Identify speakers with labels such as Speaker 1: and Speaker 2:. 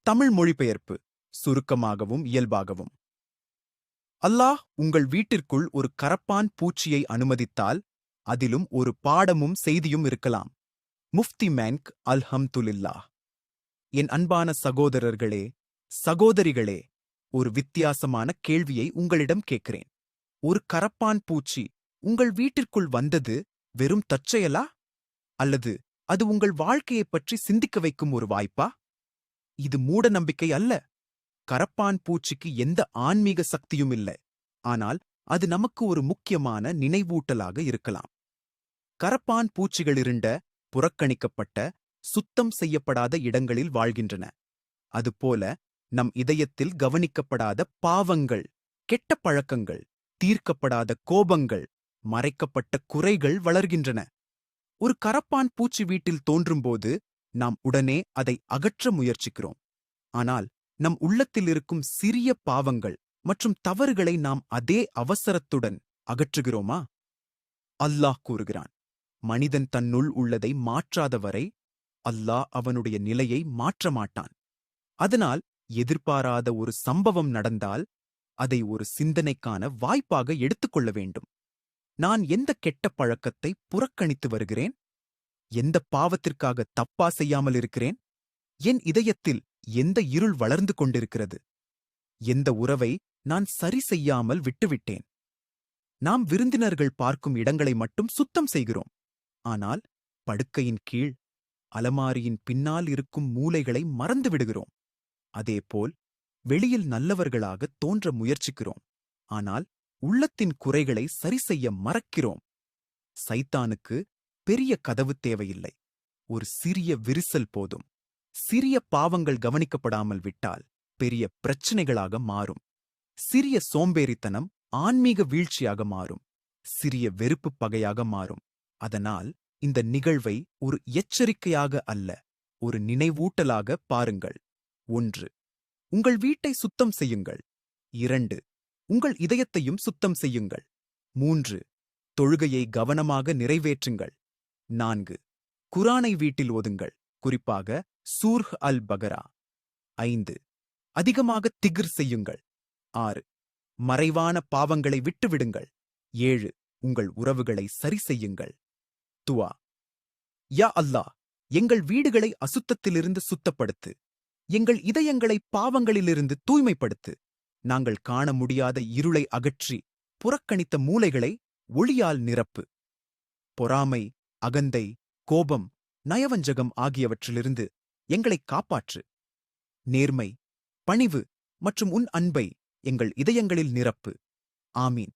Speaker 1: தமிழ் மொழிபெயர்ப்பு சுருக்கமாகவும் இயல்பாகவும். அல்லாஹ் உங்கள் வீட்டிற்குள் ஒரு கரப்பான் பூச்சியை அனுமதித்தால் அதிலும் ஒரு பாடமும் செய்தியும் இருக்கலாம். முஃப்தி மேன்க் அல்ஹம்துலில்லாஹ். என் அன்பான சகோதரர்களே, சகோதரிகளே, ஒரு வித்தியாசமான கேள்வியை உங்களிடம் கேட்கிறேன். ஒரு கரப்பான் பூச்சி உங்கள் வீட்டிற்குள் வந்தது வெறும் தற்செயலா, அல்லது அது உங்கள் வாழ்க்கையைப் பற்றி சிந்திக்க வைக்கும் ஒரு வாய்ப்பா? இது மூட நம்பிக்கை அல்ல. கரப்பான் பூச்சிக்கு எந்த ஆன்மீக சக்தியும் இல்லை, ஆனால் அது நமக்கு ஒரு முக்கியமான நினைவூட்டலாக இருக்கலாம். கரப்பான் பூச்சிகள் இருண்ட, புறக்கணிக்கப்பட்ட, சுத்தம் செய்யப்படாத இடங்களில் வாழ்கின்றன. அதுபோல நம் இதயத்தில் கவனிக்கப்படாத பாவங்கள், கெட்ட பழக்கங்கள், தீர்க்கப்படாத கோபங்கள், மறைக்கப்பட்ட குறைகள் வளர்கின்றன. ஒரு கரப்பான் பூச்சி வீட்டில் தோன்றும்போது நாம் உடனே அதை அகற்ற முயற்சிக்கிறோம். ஆனால் நம் உள்ளத்தில் இருக்கும் சிறிய பாவங்கள் மற்றும் தவறுகளை நாம் அதே அவசரத்துடன் அகற்றுகிறோமா? அல்லாஹ் கூறுகிறான், மனிதன் தன்னுள் உள்ளதை மாற்றாதவரை அல்லாஹ் அவனுடைய நிலையை மாற்ற மாட்டான். அதனால் எதிர்பாராத ஒரு சம்பவம் நடந்தால் அதை ஒரு சிந்தனைக்கான வாய்ப்பாக எடுத்துக்கொள்ள வேண்டும். நான் எந்த கெட்ட பழக்கத்தை புறக்கணித்து வருகிறேன்? எந்த பாவத்திற்காக தப்பா செய்யாமல் இருக்கிறேன்? என் இதயத்தில் எந்த இருள் வளர்ந்து கொண்டிருக்கிறது? எந்த உறவை நான் சரி செய்யாமல் விட்டுவிட்டேன்? நாம் விருந்தினர்கள் பார்க்கும் இடங்களை மட்டும் சுத்தம் செய்கிறோம், ஆனால் படுக்கையின் கீழ், அலமாரியின் பின்னால் இருக்கும் மூலைகளை மறந்து விடுகிறோம். அதேபோல் வெளியில் நல்லவர்களாக தோன்ற முயற்சிக்கிறோம், ஆனால் உள்ளத்தின் குறைகளை சரிசெய்ய மறக்கிறோம். சைத்தானுக்கு பெரிய கதவு தேவையில்லை, ஒரு சிறிய விரிசல் போதும். சிறிய பாவங்கள் கவனிக்கப்படாமல் விட்டால் பெரிய பிரச்சனைகளாக மாறும். சிறிய சோம்பேறித்தனம் ஆன்மீக வீழ்ச்சியாக மாறும். சிறிய வெறுப்பு பகையாக மாறும். அதனால் இந்த நிகழ்வை ஒரு எச்சரிக்கையாக அல்ல, ஒரு நினைவூட்டலாக பாருங்கள். 1. உங்கள் வீட்டை சுத்தம் செய்யுங்கள். 2. உங்கள் இதயத்தையும் சுத்தம் செய்யுங்கள். 3. தொழுகையை கவனமாக நிறைவேற்றுங்கள். 4. குரானை வீட்டில் ஓதுங்கள், குறிப்பாக சூர்ஹ் அல் பகரா. 5. அதிகமாக திக்ர் செய்யுங்கள். 6. மறைவான பாவங்களை விட்டுவிடுங்கள். 7. உங்கள் உறவுகளை சரி செய்யுங்கள். துவா. யா அல்லாஹ், எங்கள் வீடுகளை அசுத்தத்திலிருந்து சுத்தப்படுத்து. எங்கள் இதயங்களை பாவங்களிலிருந்து தூய்மைப்படுத்து. நாங்கள் காண முடியாத இருளை அகற்றி புறக்கணித்த மூலைகளை ஒளியால் நிரப்பு. பொறாமை, அகந்தை, கோபம், நயவஞ்சகம் ஆகியவற்றிலிருந்து எங்களைக் காப்பாற்று. நேர்மை, பணிவு மற்றும் உன் அன்பை எங்கள் இதயங்களில் நிரப்பு. ஆமீன்.